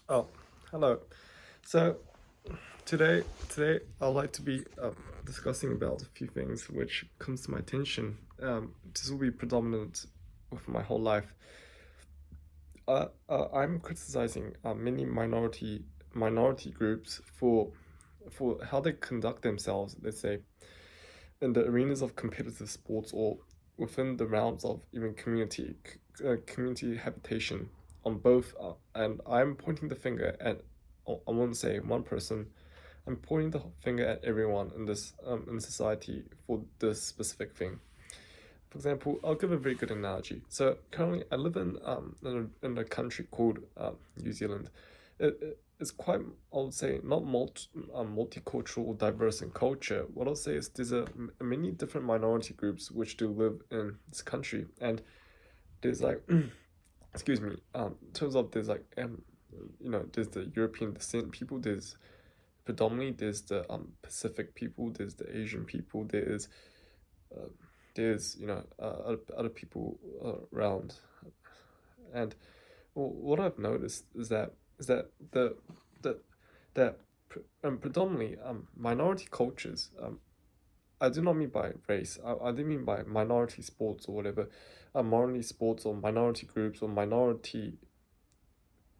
Oh, hello. So today I'd like to be discussing about a few things which comes to my attention. This will be predominant with my whole life. I'm criticizing many minority groups for how they conduct themselves. Let's say in the arenas of competitive sports or within the realms of even community habitation on both. And I'm pointing the finger at I won't say one person. I'm pointing the finger at everyone in this in society for this specific thing. For example, I'll give a very good analogy. So currently, I live in a country called New Zealand. It's quite, I would say, not multicultural, diverse in culture. What I'll say is there's many different minority groups which do live in this country, and there's like, excuse me, in terms of there's like there's the European descent people, there's the Pacific people, there's the Asian people, uh, there's other people around, and what I've noticed is that the that predominantly minority cultures. I do not mean by race. I do mean by minority sports or whatever, minority sports or minority groups or minority.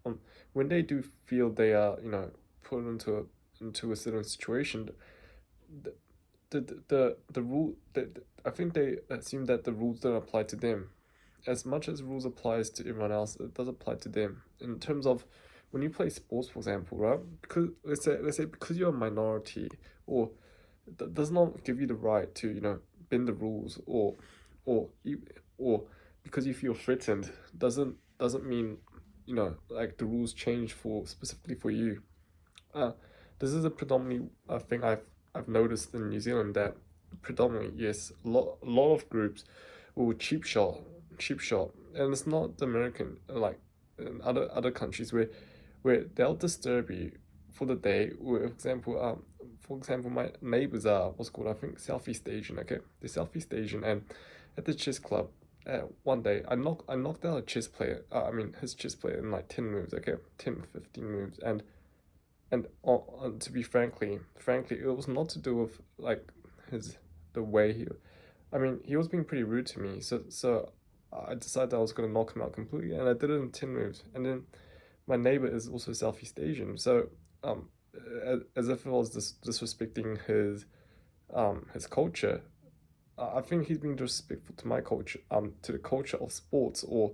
Um, when they do feel they are put into a certain situation, the the rule that I think they assume that the rules don't apply to them. As much as rules applies to everyone else, it does apply to them. In terms of when you play sports, for example, right? Because let's say because you're a minority, or that does not give you the right to bend the rules, or or because you feel threatened doesn't mean like the rules change for specifically for you. Uh, this is a predominantly thing I've noticed in New Zealand, that predominantly, yes, a lot of groups will cheap shot, and it's not the American like in other countries where they'll disturb you for the day. For example, my neighbors are what's called, I think, Southeast Asian. Okay, they're Southeast Asian, and at the chess club. One day, I knocked out a chess player. I mean, his chess player in like 10 moves. Okay, 10, 15 moves, and to be frankly, it was not to do with like his the way he. I mean, he was being pretty rude to me, so I decided I was gonna knock him out completely, and I did it in 10 moves. And then my neighbor is also Southeast Asian, so as if I was disrespecting his culture. I think he's being disrespectful to my culture, to the culture of sports or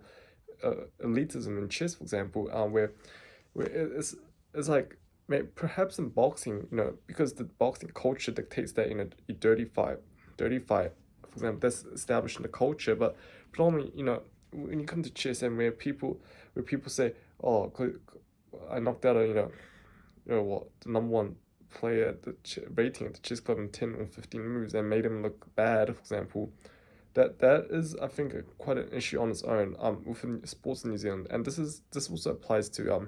elitism in chess, for example, where it's like perhaps in boxing, because the boxing culture dictates that you dirty fight, for example, that's established in the culture. But probably when you come to chess, and where people say, oh, I knocked out what, the number one player at the rating at the chess club in 10 or 15 moves and made him look bad, for example. That is, I think, quite an issue on its own within sports in New Zealand. And this also applies to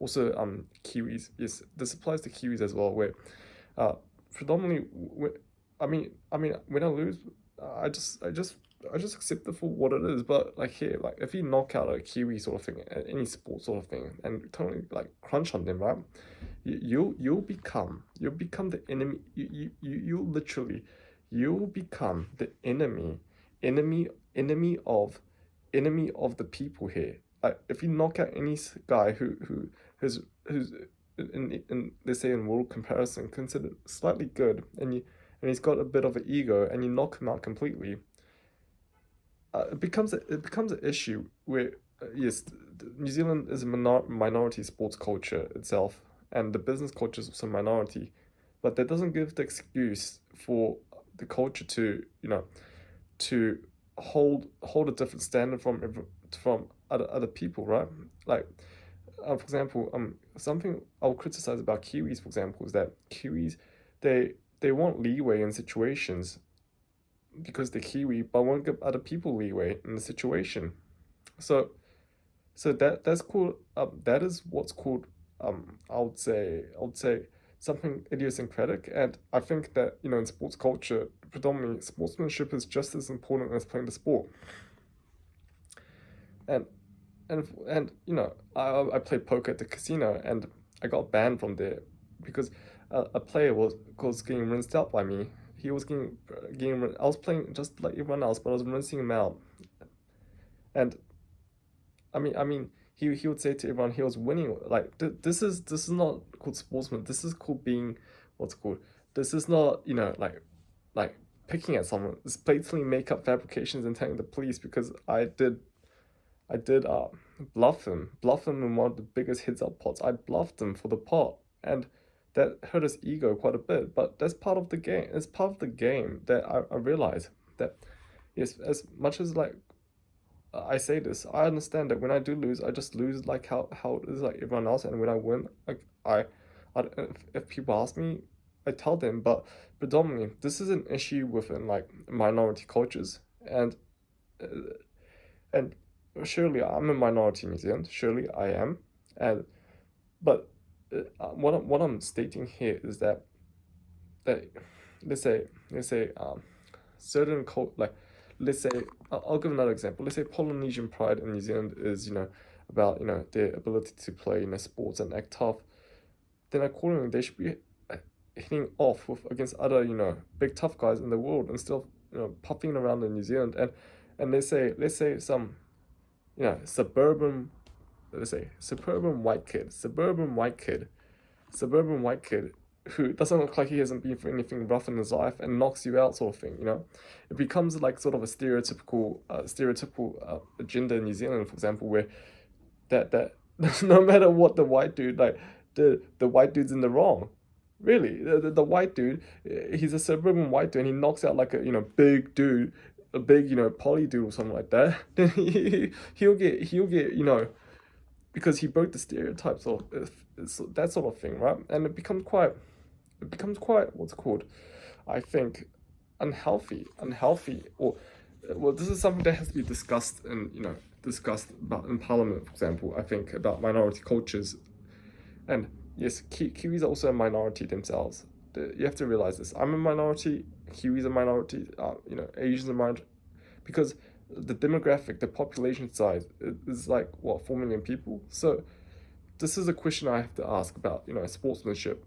Kiwis. Yes, this applies to Kiwis as well, where uh predominantly I mean when I lose, I just accept it for what it is. But like here, like if you knock out a Kiwi sort of thing, any sport sort of thing, and totally like crunch on them, right? You'll become the enemy. You literally, you'll become the enemy enemy of enemy of the people here. Like if you knock out any guy who's in let's say in world comparison considered slightly good, and he's got a bit of an ego, and you knock him out completely, it becomes an issue where, yes, New Zealand is a minority sports culture itself, and the business culture is also minority, but that doesn't give the excuse for the culture to to hold a different standard from other people, right? Like, for example, something I'll criticize about Kiwis, for example, is that Kiwis, they want leeway in situations because they're Kiwi, but won't give other people leeway in the situation. So that's called that is what's called I would say something idiosyncratic. And I think that in sports culture, predominantly sportsmanship is just as important as playing the sport. And and you know, I played poker at the casino, and I got banned from there because a player was getting rinsed out by me. He was getting I was playing just like everyone else, but I was rinsing him out. And I mean, he would say to everyone he was winning. Like this is not called sportsman. This is called being what's it called. This is not, you know, like picking at someone. It's blatantly make up fabrications and telling the police because I did bluff him in one of the biggest heads up pots. I bluffed him for the pot, and that hurt his ego quite a bit. But that's part of the game. It's part of the game that I realize that yes, as much as like I say this, I understand that when I do lose, I just lose like how it is like everyone else, and when I win, like if people ask me, I tell them. But predominantly, this is an issue within like minority cultures, uh, and surely I'm a minority in New Zealand. Surely I am, and but what I'm stating here is that let's say certain cult like let's say I'll give another example. Let's say Polynesian pride in New Zealand is, you know, about, you know, their ability to play, you know, sports and act tough. Then accordingly they should be hitting off with against other, you know, big tough guys in the world instead of, you know, puffing around in New Zealand. And let's say some, you know, suburban, let's say suburban white kid who doesn't look like he hasn't been through anything rough in his life and knocks you out, sort of thing. You know, it becomes like sort of a stereotypical agenda in New Zealand, for example, where that no matter what the white dude, like the white dude's in the wrong. Really, the white dude, he's a suburban white dude, and he knocks out like a, you know, big dude, a big, you know, poly dude or something like that. Then he'll get, you know, because he broke the stereotypes of that sort of thing, right? And it becomes quite what's it called, I think, unhealthy, or well, this is something that has to be discussed and, you know, discussed about in Parliament, for example. I think about minority cultures, and yes, Kiwis are also a minority themselves. You have to realize this. I'm a minority. Kiwis are a minority. You know, Asians are a minority, because the demographic, the population size is like what, 4 million people. So this is a question I have to ask about, you know, sportsmanship.